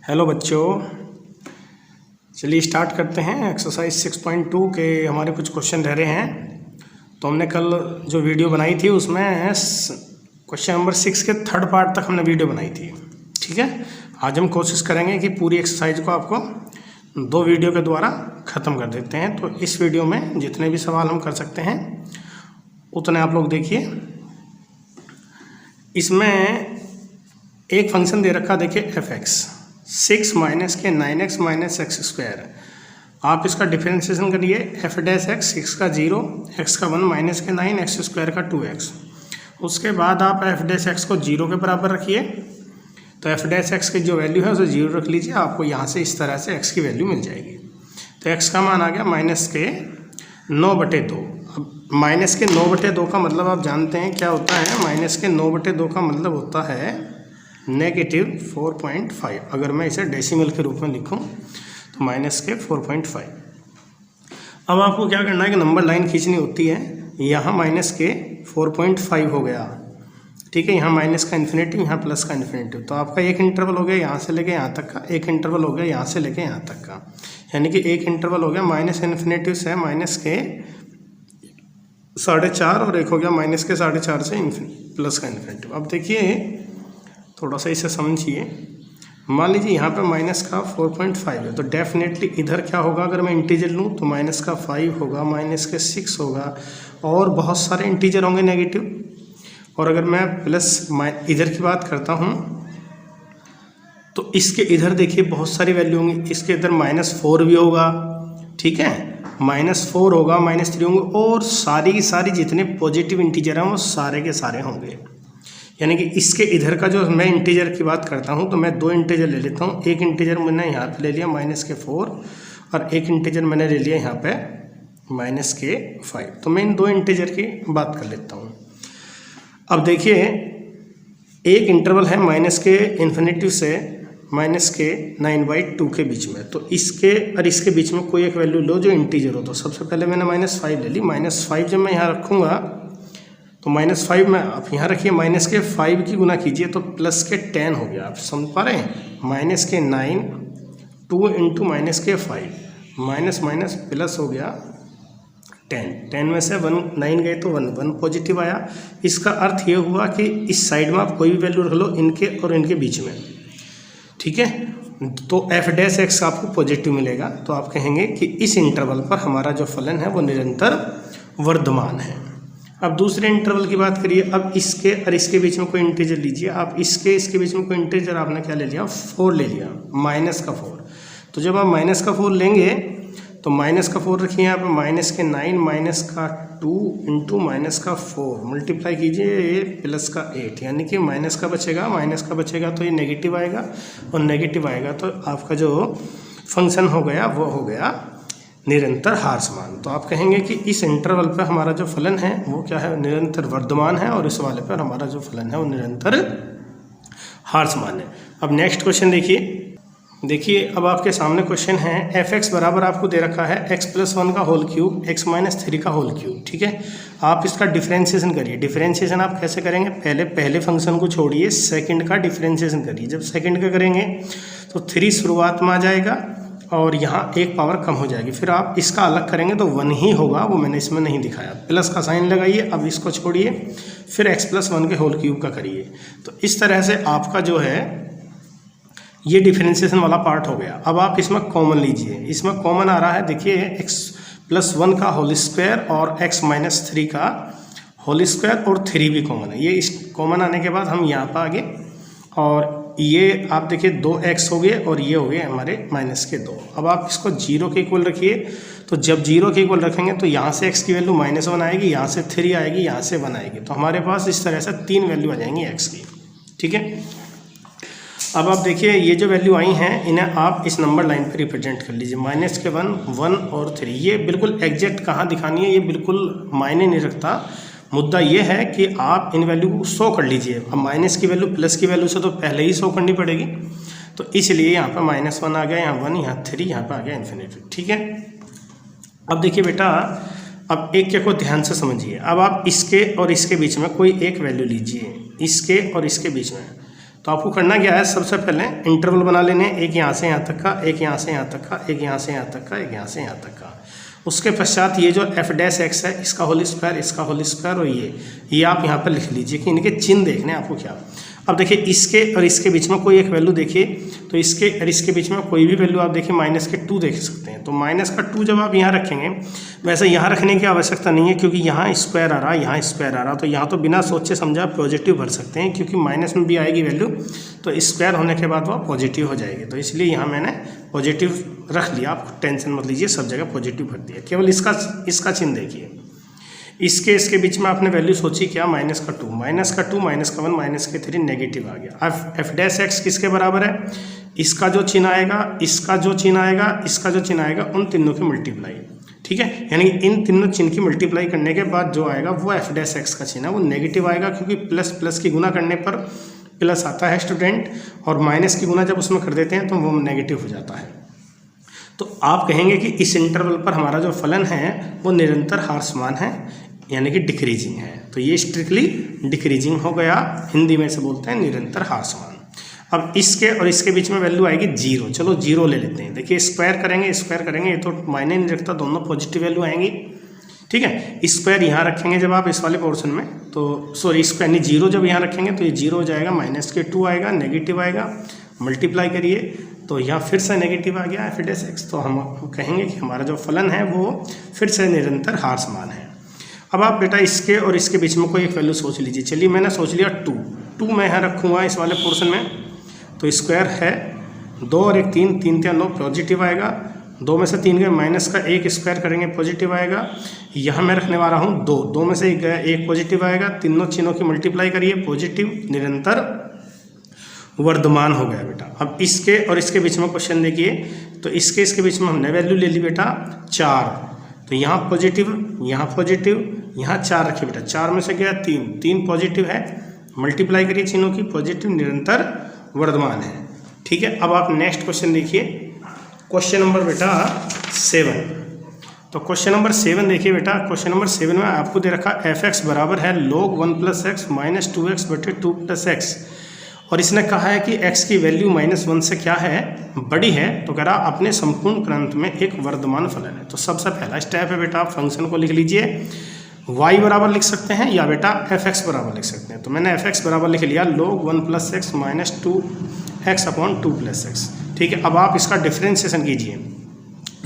Hello बच्चों, चलिए start करते हैं। एक्सरसाइज 6.2 के हमारे कुछ क्वेश्चन रह रहे हैं। तो हमने कल जो वीडियो बनाई थी उसमें क्वेश्चन नंबर 6 के थर्ड पार्ट तक हमने वीडियो बनाई थी। ठीक है, आज हम कोशिश करेंगे कि पूरी एक्सरसाइज को आपको 2 वीडियो के द्वारा ख़त्म कर देते हैं। तो इस वीडियो में जितने भी सवाल हम कर सकते हैं उतने आप लोग देखिए। इसमें एक फंक्शन दे रखा, देखिए f(x) 6 माइनस के 9x माइनस एक्स स्क्वायर। आप इसका डिफरेंशिएशन करिए। f'(x) 6 का 0, x का 1 माइनस के 9, एक्स स्क्वायर का 2x। उसके बाद आप f'(x) को 0 के बराबर रखिए। तो f'(x) की जो वैल्यू है उसे 0 रख लीजिए। आपको यहाँ से इस तरह से x की वैल्यू मिल जाएगी। तो x का मान आ गया माइनस के 9/2। अब माइनस के 9/2 का मतलब आप जानते हैं क्या होता है। माइनस के 9/2 का मतलब होता है -4.5। अगर मैं इसे डेसिमल के रूप में लिखूं तो माइनस के 4.5। अब आपको क्या करना है कि नंबर लाइन खींचनी होती है। यहाँ माइनस के 4.5 हो गया, ठीक है। यहाँ माइनस का इन्फिनेटिव, यहाँ प्लस का इन्फिनेटिव। तो आपका एक इंटरवल हो गया यहाँ से लेके यहाँ तक का, एक इंटरवल हो गया यहाँ से लेके यहाँ तक का। यानी कि एक इंटरवल हो गया माइनस इन्फिनेटिव से माइनस के 4.5 और एक हो गया माइनस के 4.5 से प्लस का इन्फिनेटिव। अब देखिए थोड़ा सा इसे समझिए। मान लीजिए यहाँ पे माइनस का 4.5 है, तो डेफिनेटली इधर क्या होगा। अगर मैं इंटीजर लूँ तो माइनस का 5 होगा, माइनस के 6 होगा और बहुत सारे इंटीजर होंगे नेगेटिव। और अगर मैं प्लस इधर की बात करता हूँ तो इसके इधर देखिए बहुत सारी वैल्यू होंगी। इसके इधर -4 भी होगा, ठीक है, -4 होगा, -3 होंगे और सारी की सारी जितने पॉजिटिव इंटीजर हैं वो सारे के सारे होंगे। यानी कि इसके इधर का जो मैं इंटीजर की बात करता हूँ तो मैं 2 इंटीजर ले लेता हूँ। एक इंटीजर मैंने यहाँ पे ले लिया माइनस के 4 और एक इंटीजर मैंने ले लिया यहाँ पे माइनस के 5। तो मैं इन 2 इंटीजर की बात कर लेता हूँ। अब देखिए एक इंटरवल है माइनस के इन्फिनेटिव से माइनस के 9/2 के बीच में। तो इसके और इसके बीच में कोई एक वैल्यू लो जो इंटीजर हो। तो सबसे पहले मैंने -5 ले ली। -5 जब मैं यहाँ रखूँगा तो -5 में आप यहाँ रखिए, माइनस के 5 की गुना कीजिए तो प्लस के 10 हो गया। आप समझ पा रहे हैं। माइनस के 9 2 इंटू माइनस के 5 माइनस माइनस प्लस हो गया 10 में से 9 गए तो 1 पॉजिटिव आया। इसका अर्थ ये हुआ कि इस साइड में आप कोई भी वैल्यू रख लो इनके और इनके बीच में, ठीक है। तो f'(x) आपको पॉजिटिव मिलेगा। तो आप कहेंगे कि इस इंटरवल पर हमारा जो फलन है वो निरंतर वर्धमान है। अब दूसरे इंटरवल की बात करिए। अब इसके और इसके बीच में कोई इंटीजर लीजिए। आप इसके बीच में कोई इंटीजर आपने क्या ले लिया, 4 ले लिया, माइनस का 4। तो जब आप माइनस का 4 लेंगे तो माइनस का 4 रखिए यहाँ पे, माइनस के 9 माइनस का 2 इंटू माइनस का 4 मल्टीप्लाई कीजिए ये प्लस का 8। यानी कि माइनस का बचेगा तो ये नेगेटिव आएगा और नेगेटिव आएगा तो आपका जो फंक्शन हो गया वो हो गया निरंतर हार्समान। तो आप कहेंगे कि इस इंटरवल पर हमारा जो फलन है वो क्या है, निरंतर वर्धमान है और इस वाले पर हमारा जो फलन है वो निरंतर हार्समान है। अब नेक्स्ट क्वेश्चन देखिए अब आपके सामने क्वेश्चन है f(x) बराबर आपको दे रखा है x+1 का होल क्यूब, x-3 का होल क्यूब, ठीक है। आप इसका डिफरेंशिएशन करिए। डिफरेंशिएशन आप कैसे करेंगे, पहले फंक्शन को छोड़िए, सेकंड का डिफरेंशिएशन करिए। जब सेकंड का करेंगे तो 3 शुरुआत में आ जाएगा और यहाँ एक पावर कम हो जाएगी। फिर आप इसका अलग करेंगे तो 1 ही होगा, वो मैंने इसमें नहीं दिखाया। प्लस का साइन लगाइए। अब इसको छोड़िए, फिर x+1 के होल क्यूब का करिए। तो इस तरह से आपका जो है ये डिफरेंशिएशन वाला पार्ट हो गया। अब आप इसमें कॉमन लीजिए। इसमें कॉमन आ रहा है, देखिए x+1 का होल स्क्वायर और x-3 का होल स्क्वायर और 3 भी कॉमन है। ये इस कॉमन आने के बाद हम यहाँ पर आगे और ये आप देखिए 2x हो गए और ये हो गए हमारे -2। अब आप इसको 0 के इक्वल रखिए। तो जब 0 के इक्वल रखेंगे तो यहाँ से x की वैल्यू -1 आएगी, यहाँ से 3 आएगी, यहाँ से 1 आएगी। तो हमारे पास इस तरह से 3 वैल्यू आ जाएंगी x की, ठीक है। अब आप देखिए ये जो वैल्यू आई हैं इन्हें आप इस नंबर लाइन पर रिप्रेजेंट कर लीजिए। -1 1 और 3। ये बिल्कुल एग्जैक्ट कहाँ दिखानी है ये बिल्कुल मायने नहीं रखता। मुद्दा ये है कि आप इन वैल्यू को शो कर लीजिए। अब माइनस की वैल्यू प्लस की वैल्यू से तो पहले ही शो करनी पड़ेगी। तो इसलिए यहाँ पर -1 आ गया, यहाँ 1, यहाँ 3, यहाँ पर आ गया इन्फिनिटी, ठीक है। अब देखिए बेटा, अब एक को ध्यान से समझिए। अब आप इसके और इसके बीच में कोई एक वैल्यू लीजिए, इसके और इसके बीच में। तो आपको करना क्या है, सबसे पहले इंटरवल बना लेने, एक यहाँ से यहाँ तक का, एक यहाँ से यहाँ तक का, एक यहाँ से यहाँ तक का, एक यहाँ से यहाँ तक का। उसके पश्चात ये जो एफ डैश एक्स है, इसका होल स्क्वायर, इसका होल स्क्वायर, और ये आप यहाँ पर लिख लीजिए कि इनके चिन्ह देखने आपको क्या। अब देखिए इसके और इसके बीच में कोई एक वैल्यू देखिए, तो इसके और इसके बीच में कोई भी वैल्यू आप देखिए माइनस के 2 देख सकते हैं। तो माइनस का 2 जब आप यहाँ रखेंगे, वैसे यहाँ रखने की आवश्यकता नहीं है क्योंकि यहाँ स्क्वायर आ रहा, यहाँ स्क्वायर आ रहा, तो यहाँ तो बिना सोचे समझा पॉजिटिव भर सकते हैं, क्योंकि माइनस में भी आएगी वैल्यू तो स्क्वायर होने के बाद वह पॉजिटिव हो जाएगी। तो इसलिए यहाँ मैंने पॉजिटिव रख लिया, आप टेंशन मत लीजिए, सब जगह पॉजिटिव भर दिया। केवल इसका चिन्ह देखिए, इसके बीच में आपने वैल्यू सोची क्या, माइनस का 2, माइनस का 2, माइनस का 1, माइनस के 3, नेगेटिव आ गया। अब एफ डैश एक्स किसके बराबर है, इसका जो चिन्ह आएगा, इसका जो चिन्ह आएगा, इसका जो चिन्ह आएगा, उन तीनों की मल्टीप्लाई, ठीक है। यानी कि इन तीनों चिन्ह की मल्टीप्लाई करने के बाद जो आएगा वो एफ डैश एक्स का चिन्ह है वो नेगेटिव आएगा, क्योंकि प्लस प्लस की गुना करने पर प्लस आता है स्टूडेंट, और माइनस की गुना जब उसमें कर देते हैं तो वो नेगेटिव हो जाता है। तो आप कहेंगे कि इस इंटरवल पर हमारा जो फलन है वो निरंतर ह्रासमान है, यानी कि डिक्रीजिंग है। तो ये स्ट्रिक्टली डिक्रीजिंग हो गया, हिंदी में से बोलते हैं निरंतर ह्रासमान। अब इसके और इसके बीच में वैल्यू आएगी 0, चलो 0 ले लेते हैं। देखिए स्क्वायर करेंगे, ये तो मायने नहीं रखता, दोनों पॉजिटिव वैल्यू आएंगी, ठीक है। स्क्वायर यहाँ रखेंगे जब आप इस वाले पोर्शन में, तो सॉरी स्क्वायर नहीं, 0 जब यहाँ रखेंगे तो ये 0 हो जाएगा, माइनस के 2 आएगा, नेगेटिव आएगा, मल्टीप्लाई करिए तो यहाँ फिर से नेगेटिव आ गया एफ डैश एक्स। तो हम कहेंगे कि हमारा जो फलन है वो फिर से निरंतर ह्रासमान है। अब आप बेटा इसके और इसके बीच में कोई एक वैल्यू सोच लीजिए। चलिए मैंने सोच लिया 2 मैं यहाँ रखूँगा इस वाले पोर्शन में, तो स्क्वायर है 2 और 1 3, 3 3 9 पॉजिटिव आएगा, 2 में से 3 गए, माइनस का 1 स्क्वायर करेंगे पॉजिटिव आएगा। यहाँ मैं रखने वाला हूँ 2 में से 1 गया, 1 पॉजिटिव आएगा, तीनों चिन्हों की मल्टीप्लाई करिए, पॉजिटिव निरंतर वर्धमान हो गया बेटा। अब इसके और इसके बीच में क्वेश्चन देखिए, तो इसके बीच में हमने वैल्यू ले ली बेटा 4, तो यहाँ पॉजिटिव, यहाँ पॉजिटिव, यहाँ 4 रखिए बेटा, 4 में से गया 3 पॉजिटिव है, मल्टीप्लाई करिए चिन्हों की, पॉजिटिव निरंतर वर्धमान है, ठीक है। अब आप नेक्स्ट क्वेश्चन देखिए, क्वेश्चन नंबर बेटा 7। तो क्वेश्चन नंबर 7 देखिए बेटा, क्वेश्चन नंबर 7 में आपको दे रखा एफ एक्स बराबर है log 1 + x माइनस 2x बटे 2 + x, और इसने कहा है कि x की वैल्यू -1 से क्या है, बड़ी है। तो कह रहा अपने संपूर्ण प्रांत में एक वर्धमान फलन है। तो सबसे पहला स्टेप है बेटा, आप फंक्शन को लिख लीजिए, y बराबर लिख सकते हैं या बेटा एफ एक्स बराबर लिख सकते हैं। तो मैंने एफ एक्स बराबर लिख लिया log 1 + x minus 2x/2 + x, ठीक है। अब आप इसका डिफ्रेंशिएशन कीजिए।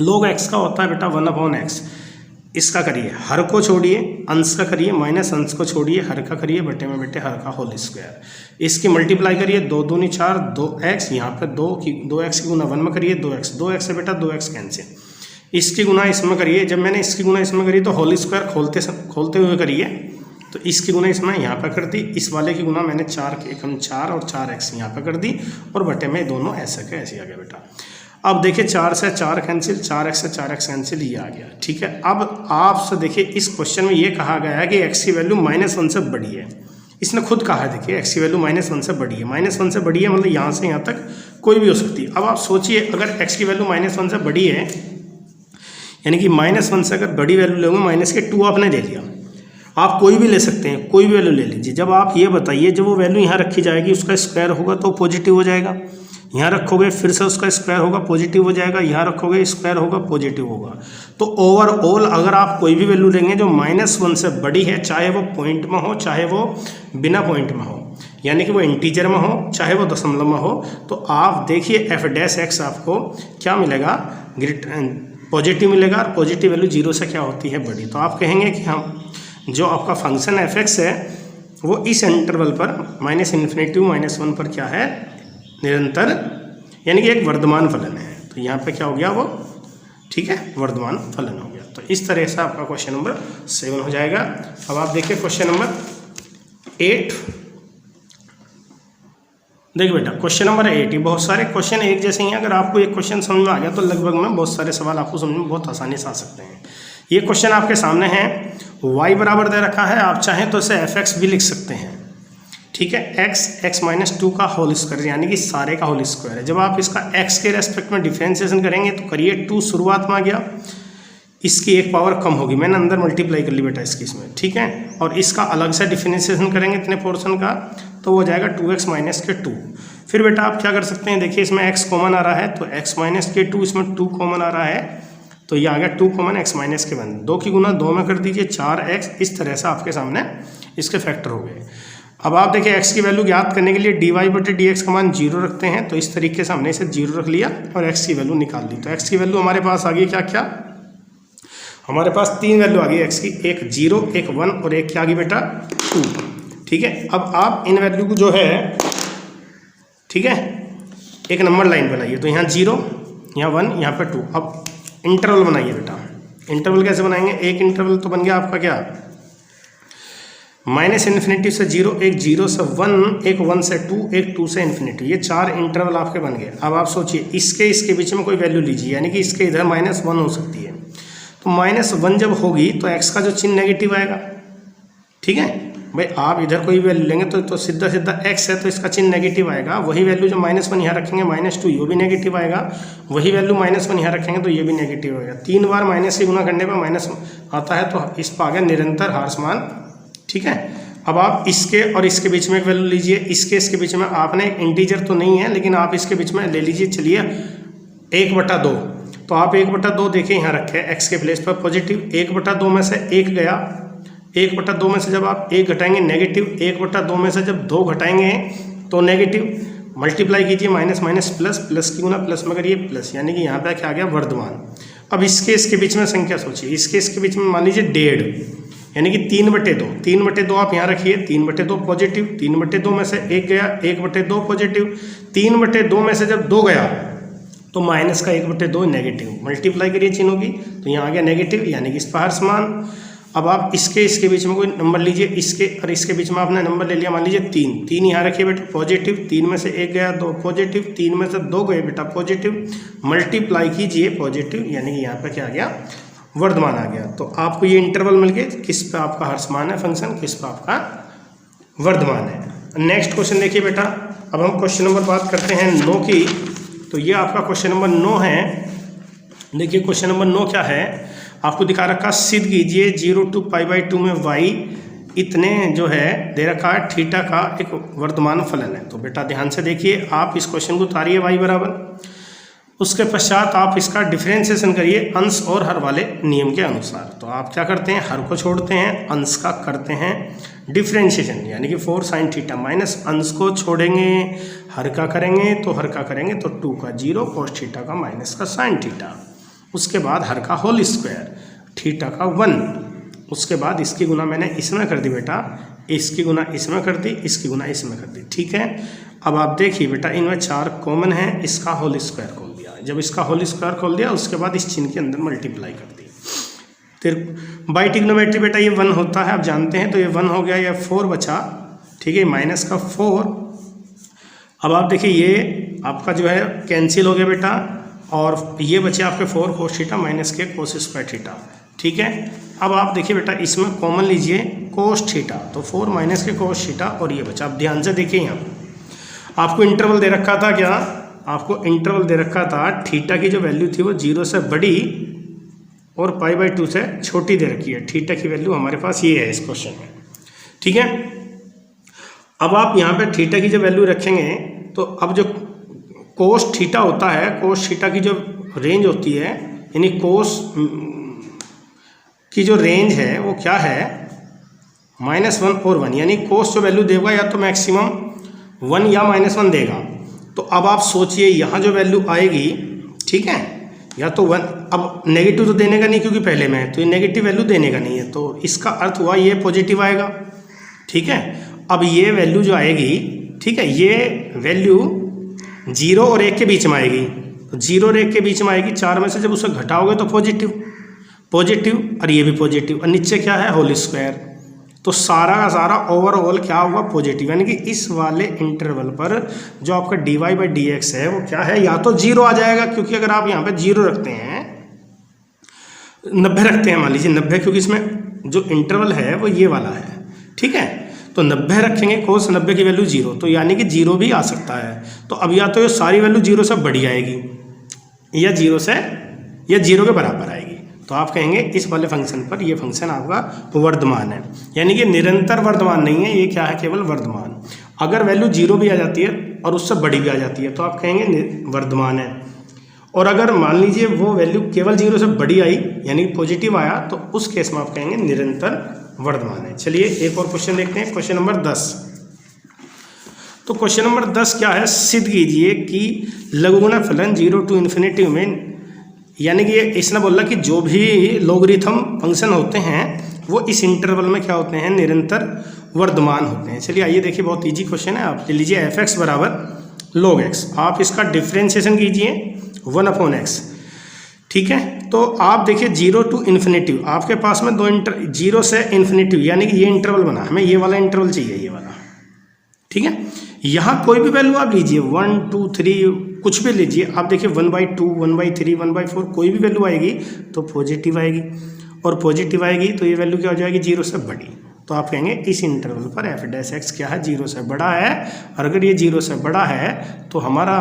log x का होता है बेटा 1/x, इसका करिए, हर को छोड़िए, अंश का करिए, माइनस अंश को छोड़िए, हर का करिए, बटे में बेटे हर का होल स्क्वायर। इसकी मल्टीप्लाई करिए, 2 दूनी 4, 2x, यहाँ पे 2x की गुना 1 में करिए, 2x से बेटा 2x कैंसिल, इसकी गुना इसमें करिए। जब मैंने इसकी गुना इसमें करी तो होल स्क्वायर खोलते हुए करिए, तो इसकी गुना इसमें यहाँ पर कर दी, इस वाले की गुना मैंने 4 और 4x यहाँ पर कर दी, और बटे में दोनों ऐसे के ऐसे आ गया बेटा। अब देखिए 4 से 4 कैंसिल, 4x से 4x कैंसिल, ये आ गया, ठीक है। अब आपसे देखिए इस क्वेश्चन में ये कहा गया है कि x की वैल्यू -1 से बड़ी है, इसने खुद कहा है, देखिए x की वैल्यू -1 से बड़ी है, -1 से बड़ी है मतलब यहाँ से यहाँ तक कोई भी हो सकती है। अब आप सोचिए अगर x की वैल्यू -1 से बड़ी है, यानी कि -1 से अगर बड़ी वैल्यू लोगे, माइनस के 2 आपने ले लिया, आप कोई भी ले सकते हैं, कोई भी वैल्यू ले लीजिए। जब आप ये बताइए जब वो वैल्यू यहाँ रखी जाएगी उसका स्क्वायर होगा तो पॉजिटिव हो जाएगा, यहाँ रखोगे फिर से उसका स्क्वायर होगा पॉजिटिव हो जाएगा, यहाँ रखोगे स्क्वायर होगा पॉजिटिव होगा। तो ओवरऑल अगर आप कोई भी वैल्यू लेंगे जो -1 से बड़ी है, चाहे वो पॉइंट में हो चाहे वो बिना पॉइंट में हो, यानी कि वो इंटीजर में हो चाहे वो दशमलव में हो, तो आप देखिए एफ डैश एक्स आपको क्या मिलेगा, पॉजिटिव मिलेगा, और पॉजिटिव वैल्यू 0 से क्या होती है, बड़ी। तो आप कहेंगे कि हम जो आपका फंक्शन एफ एक्स है वो इस इंटरवल पर -∞ -1 पर क्या है, निरंतर, यानी कि एक वर्धमान फलन है। तो यहाँ पे क्या हो गया वो, ठीक है, वर्धमान फलन हो गया। तो इस तरह से आपका क्वेश्चन नंबर 7 हो जाएगा। अब आप देखिए क्वेश्चन नंबर 8। देखिए बेटा क्वेश्चन नंबर 8, ये बहुत सारे क्वेश्चन एक जैसे ही, अगर आपको एक क्वेश्चन समझ में आ गया तो लगभग में बहुत सारे सवाल आपको समझ में बहुत आसानी से आ सकते हैं। ये क्वेश्चन आपके सामने है, y बराबर दे रखा है, आप चाहें तो इसे एफ एक्स भी लिख सकते हैं, ठीक है, x -2 का होल स्क्वायर, यानी कि सारे का होल स्क्वायर है। जब आप इसका x के रेस्पेक्ट में डिफ्रेंशिएशन करेंगे तो करिए 2 शुरुआत में आ गया, इसकी एक पावर कम होगी, मैंने अंदर मल्टीप्लाई कर ली बेटा इसकी इसमें, ठीक है। और इसका अलग से डिफ्रेंशिएशन करेंगे इतने पोर्शन का, तो वो हो जाएगा 2x माइनस के 2। फिर बेटा आप क्या कर सकते हैं, देखिए इसमें x कॉमन आ रहा है तो x माइनस के 2, इसमें 2 कॉमन आ रहा है तो ये आ गया 2 कॉमन x माइनस के 1। 2 की गुना 2 में कर दीजिए 4x। इस तरह से आपके सामने इसके फैक्टर हो गए। अब आप देखिए x की वैल्यू ज्ञात करने के लिए dy/dx का मान 0 रखते हैं, तो इस तरीके से हमने इसे 0 रख लिया और x की वैल्यू निकाल ली। तो x की वैल्यू हमारे पास आ गई क्या क्या, हमारे पास 3 वैल्यू आ गई x की, एक 0, एक 1 और एक क्या आ गई बेटा 2। ठीक है, अब आप इन वैल्यू को जो है, ठीक है, एक नंबर लाइन बनाइए। तो यहाँ 0, यहाँ 1, यहाँ पे 2। अब इंटरवल बनाइए बेटा। इंटरवल कैसे बनाएंगे, एक इंटरवल तो बन गया आपका क्या, -∞ से 0, एक 0 से 1, एक 1 से 2, एक 2 से ∞। ये 4 इंटरवल आपके बन गए। अब आप सोचिए इसके बीच में कोई वैल्यू लीजिए, यानी कि इसके इधर -1 हो सकती है। तो -1 जब होगी तो x का जो चिन्ह नेगेटिव आएगा। ठीक है भाई, आप इधर कोई वैल्यू लेंगे तो सीधा सीधा x है तो इसका चिन्ह नेगेटिव आएगा। वही वैल्यू जो -1 यहाँ रखेंगे -2, वो भी नेगेटिव आएगा। वही वैल्यू -1 यहाँ रखेंगे तो ये भी नेगेटिव आएगा। 3 बार माइनस से गुना करने पर माइनस आता है तो इस पर आ गया निरंतर हार्समान। ठीक है, अब आप इसके और इसके बीच में एक वैल्यू लीजिए। इसके बीच में आपने इंटीजर तो नहीं है, लेकिन आप इसके बीच में ले लीजिए, चलिए 1/2। तो आप 1/2 देखिए यहाँ रखे x के प्लेस पर पॉजिटिव। 1/2 में से 1 गया, 1/2 में से जब आप 1 घटाएंगे नेगेटिव, 1/2 में से जब 2 घटाएंगे तो नेगेटिव। मल्टीप्लाई कीजिए माइनस माइनस प्लस, प्लस की गुना प्लस में करिए प्लस, यानी कि यहाँ पे क्या आ गया वर्धमान। अब इसके बीच में संख्या सोचिए, इसके बीच में मान लीजिए 1.5, यानी कि 3/2। 3/2 आप यहाँ रखिए, 3/2 पॉजिटिव, 3/2 में से 1 गया, 1/2 पॉजिटिव। 3/2 में से जब 2 गया तो माइनस का 1/2 नेगेटिव। मल्टीप्लाई करिए चिन्हों की तो यहाँ आ गया नेगेटिव, यानी कि इस पर हार्समान। अब आप इसके बीच में कोई नंबर लीजिए, इसके और इसके बीच में आपने नंबर ले लिया, मान लीजिए 3 यहाँ रखिए बेटा पॉजिटिव। 3 में से 1 गया 2 पॉजिटिव, 3 में से 2 गए बेटा पॉजिटिव। मल्टीप्लाई कीजिए पॉजिटिव, यानी कि यहाँ पे क्या आ गया वर्धमान आ गया। तो आपको ये इंटरवल मिल गए, किस पे आपका हार्समान है फंक्शन, किस पे आपका वर्धमान है। नेक्स्ट क्वेश्चन देखिए बेटा, अब हम क्वेश्चन नंबर बात करते हैं 9 की। तो ये आपका क्वेश्चन नंबर 9 है। देखिए क्वेश्चन नंबर 9 क्या है, आपको दिखा रखा, सिद्ध कीजिए 0 to π/2 में y इतने जो है दे रखा है थीटा का एक वर्तमान फलन है। तो बेटा ध्यान से देखिए, आप इस क्वेश्चन को उतारिए y बराबर, उसके पश्चात आप इसका डिफरेंशिएशन करिए अंश और हर वाले नियम के अनुसार। तो आप क्या करते हैं, हर को छोड़ते हैं, अंश का करते हैं डिफरेंशिएशन, यानी कि 4 sin थीटा माइनस अंश को छोड़ेंगे, हर का करेंगे तो हर का करेंगे तो 2 का 0 cos थीटा का माइनस का sin थीटा, उसके बाद हर का होल स्क्वायर थीटा का 1, उसके बाद इसकी गुना मैंने इसमें कर दी बेटा, इसकी गुना इसमें कर दी, इसकी गुना इसमें कर दी। ठीक है, अब आप देखिए बेटा इनमें 4 कॉमन है, इसका होल स्क्वायर खोल दिया। जब इसका होल स्क्वायर खोल दिया उसके बाद इस चिन्ह के अंदर मल्टीप्लाई कर दी। फिर बाई ट्रिग्नोमेट्री बेटा ये 1 होता है, आप जानते हैं, तो ये 1 हो गया, ये 4 बचा। ठीक है, माइनस का 4। अब आप देखिए ये आपका जो है कैंसिल हो गया बेटा, और ये बचे आपके 4 cos थीटा माइनस के cos स्क्वायर थीटा। ठीक है, अब आप देखिए बेटा इसमें कॉमन लीजिए cos थीटा, तो 4 माइनस के cos थीटा और ये बचा। अब ध्यान से देखिए, यहाँ आपको इंटरवल दे रखा था, क्या आपको इंटरवल दे रखा था, थीटा की जो वैल्यू थी वो 0 से बड़ी और π/2 से छोटी दे रखी है। थीटा की वैल्यू हमारे पास ये है इस क्वेश्चन में। ठीक है, अब आप यहाँ पे थीटा की जो वैल्यू रखेंगे तो अब जो cos थीटा होता है, cos थीटा की जो रेंज होती है, यानी cos की जो रेंज है वो क्या है, -1 और 1, यानी cos जो वैल्यू देगा या तो मैक्सिमम 1 या -1 देगा। तो अब आप सोचिए यहाँ जो वैल्यू आएगी, ठीक है, या तो 1, अब नेगेटिव तो देने का नहीं क्योंकि पहले में है, तो ये नेगेटिव वैल्यू देने का नहीं है, तो इसका अर्थ हुआ ये पॉजिटिव आएगा। ठीक है, अब ये वैल्यू जो आएगी, ठीक है, ये वैल्यू 0 और 1 के बीच में आएगी, तो 0 और 1 के बीच में आएगी। 4 में से जब उसे घटाओगे तो पॉजिटिव, और ये भी पॉजिटिव, और नीचे क्या है होल स्क्वायर, तो सारा का सारा ओवरऑल क्या होगा पॉजिटिव, यानी कि इस वाले इंटरवल पर जो आपका dy/dx है वो क्या है, या तो 0 आ जाएगा, क्योंकि अगर आप यहाँ पे 0 रखते हैं, 90 रखते हैं, मान लीजिए 90, क्योंकि इसमें जो इंटरवल है वो ये वाला है। ठीक है, तो 90 रखेंगे, cos 90 की वैल्यू 0, तो यानी कि 0 भी आ सकता है। तो अब या तो ये सारी वैल्यू 0 से बड़ी आएगी या 0 के बराबर आएगी। तो आप कहेंगे इस वाले फंक्शन पर ये फंक्शन आपका वर्धमान है, यानी कि निरंतर वर्धमान नहीं है, ये क्या है केवल वर्धमान। अगर वैल्यू 0 भी आ जाती है और उससे बड़ी भी आ जाती है तो आप कहेंगे वर्धमान है। और अगर मान लीजिए वो वैल्यू केवल 0 से बड़ी आई यानी पॉजिटिव आया तो उस केस में आप कहेंगे निरंतर वर्धमान है। चलिए एक और क्वेश्चन देखते हैं, क्वेश्चन नंबर 10। तो क्वेश्चन नंबर 10 क्या है, सिद्ध कीजिए कि लघुगुणा फलन 0 to ∞ में, यानी कि इसने बोला कि जो भी लॉगरिथम फंक्शन होते हैं वो इस इंटरवल में क्या होते हैं, निरंतर वर्धमान होते हैं। चलिए आइए देखिए, बहुत इजी क्वेश्चन है। आप ले लीजिए f(x) बराबर log x, आप इसका डिफ्रेंशिएशन कीजिए 1/x, ठीक है। तो आप देखिए 0 to ∞, आपके पास में 0 से ∞, यानी कि ये इंटरवल बना, हमें ये वाला इंटरवल चाहिए, ये वाला, ठीक है। यहाँ कोई भी वैल्यू आप लीजिए 1 2 3 कुछ भी लीजिए, आप देखिए 1/2 1/3 1/4 कोई भी वैल्यू आएगी तो पॉजिटिव आएगी, और पॉजिटिव आएगी तो ये वैल्यू क्या हो जाएगी, 0 से बड़ी। तो आप कहेंगे इस इंटरवल पर f(x) क्या है, 0 से बड़ा है। और अगर ये 0 से बड़ा है तो हमारा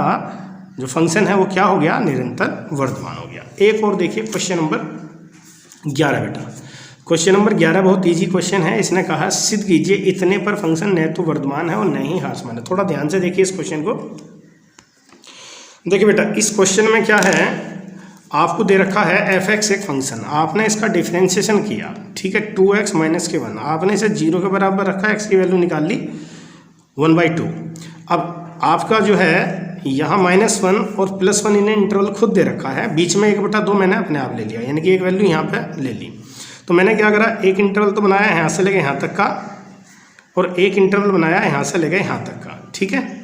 जो फंक्शन है वो क्या हो गया, निरंतर वर्धमान हो गया। एक और देखिए क्वेश्चन नंबर 11 बेटा। क्वेश्चन नंबर 11 बहुत इजी क्वेश्चन है। इसने कहा सिद्ध कीजिए इतने पर फंक्शन न तो वर्धमान है और न ही ह्रासमान है। थोड़ा ध्यान से देखिए इस क्वेश्चन को। देखिए बेटा, इस क्वेश्चन में क्या है, आपको दे रखा है f(x) एक फंक्शन, आपने इसका डिफ्रेंशिएशन किया, ठीक है, 2x - (1), आपने इसे 0 के बराबर रखा, x की वैल्यू निकाल ली 1/2। अब आपका जो है यहाँ -1 और +1 इन्हें इंटरवल खुद दे रखा है, बीच में 1/2 मैंने अपने आप ले लिया, यानी कि एक वैल्यू यहाँ पे ले ली। तो मैंने क्या करा, एक इंटरवल तो बनाया यहाँ से लेके यहाँ तक का, और एक इंटरवल बनाया यहाँ से लेके यहाँ तक का, ठीक है।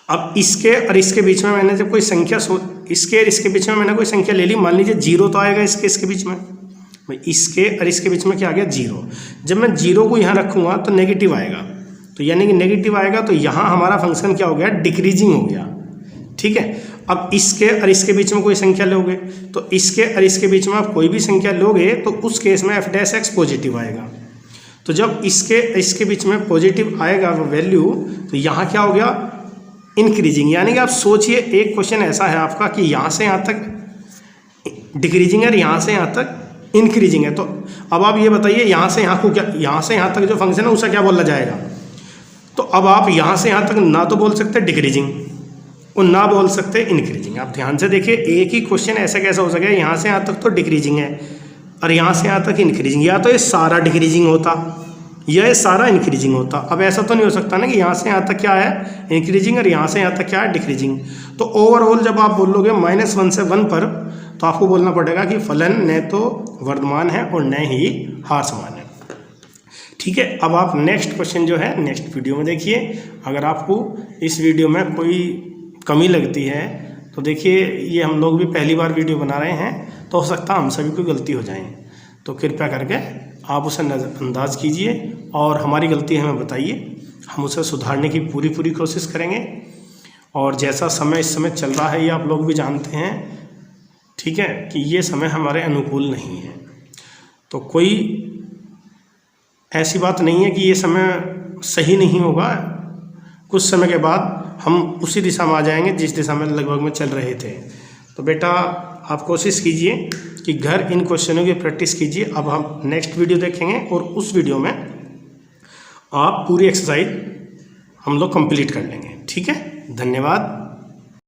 अब इसके और इसके बीच में मैंने जब कोई संख्या इसके और इसके बीच में मैंने कोई संख्या ले ली, मान लीजिए 0 तो आएगा इसके बीच में, भाई इसके और इसके बीच में क्या आ गया, 0। जब मैं 0 को यहाँ रखूँगा तो नेगेटिव आएगा, तो यानी कि नेगेटिव आएगा तो यहाँ हमारा फंक्शन क्या हो गया, डिक्रीजिंग हो गया, ठीक है। अब इसके और इसके बीच में कोई संख्या लोगे तो इसके और इसके बीच में आप कोई भी संख्या लोगे तो उस केस में f(x) पॉजिटिव आएगा। तो जब इसके बीच में पॉजिटिव आएगा वो वैल्यू, तो यहाँ क्या हो गया, इंक्रीजिंग। यानी कि आप सोचिए एक क्वेश्चन ऐसा है आपका कि यहाँ से यहाँ तक डिक्रीजिंग है और यहाँ से यहाँ तक इंक्रीजिंग है। तो अब आप ये बताइए यहाँ से यहाँ को क्या, यहाँ से यहाँ तक जो फंक्शन है उसे क्या बोला जाएगा। तो अब आप यहाँ से यहाँ तक ना तो बोल सकते डिक्रीजिंग और ना बोल सकते इंक्रीजिंग। आप ध्यान से देखिए, एक ही क्वेश्चन ऐसा कैसा हो सके, यहाँ से यहाँ तक तो डिक्रीजिंग है और यहाँ से यहाँ तक इंक्रीजिंग, या तो ये सारा डिक्रीजिंग होता या ये सारा इंक्रीजिंग होता। अब ऐसा तो नहीं हो सकता ना कि यहाँ से यहाँ तक क्या है इंक्रीजिंग और यहाँ से यहाँ तक क्या है डिक्रीजिंग। तो ओवरऑल जब आप बोलोगे -1 से 1 पर, तो आपको बोलना पड़ेगा कि फलन न तो वर्धमान है और न ही ह्रासमान है, ठीक है। अब आप नेक्स्ट क्वेश्चन जो है नेक्स्ट वीडियो में देखिए। अगर आपको इस वीडियो में कोई कमी लगती है तो देखिए, ये हम लोग भी पहली बार वीडियो बना रहे हैं तो हो सकता है हम सभी को गलती हो जाए, तो कृपया करके आप उसे नज़रअंदाज कीजिए और हमारी गलती हमें बताइए, हम उसे सुधारने की पूरी कोशिश करेंगे। और जैसा समय इस समय चल रहा है ये आप लोग भी जानते हैं, ठीक है, कि ये समय हमारे अनुकूल नहीं है। तो कोई ऐसी बात नहीं है कि ये समय सही नहीं होगा, कुछ समय के बाद हम उसी दिशा में आ जाएंगे जिस दिशा में लगभग में चल रहे थे। तो बेटा आप कोशिश कीजिए कि घर इन क्वेश्चनों की प्रैक्टिस कीजिए। अब हम नेक्स्ट वीडियो देखेंगे और उस वीडियो में आप पूरी एक्सरसाइज हम लोग कंप्लीट कर लेंगे, ठीक है। धन्यवाद।